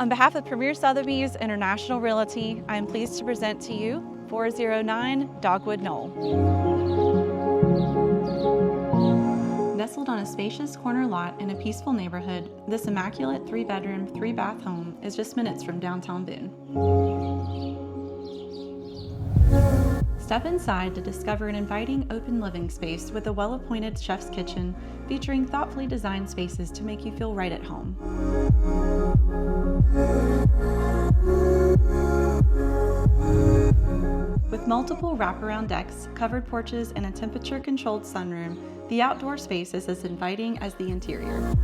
On behalf of Premier Sotheby's International Realty, I am pleased to present to you 409 Dogwood Knoll. Nestled on a spacious corner lot in a peaceful neighborhood, this immaculate 3-bedroom, 3-bath home is just minutes from downtown Boone. Step inside to discover an inviting open living space with a well-appointed chef's kitchen featuring thoughtfully designed spaces to make you feel right at home. With multiple wraparound decks, covered porches, and a temperature-controlled sunroom, the outdoor space is as inviting as the interior.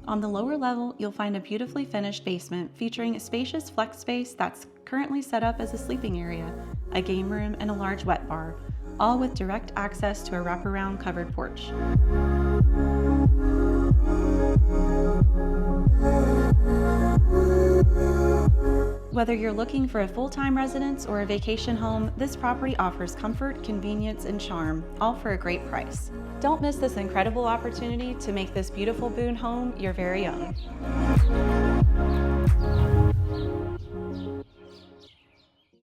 On the lower level, you'll find a beautifully finished basement featuring a spacious flex space that's currently set up as a sleeping area, a game room, and a large wet bar, all with direct access to a wraparound covered porch. Whether you're looking for a full-time residence or a vacation home, this property offers comfort, convenience, and charm, all for a great price. Don't miss this incredible opportunity to make this beautiful Boone home your very own.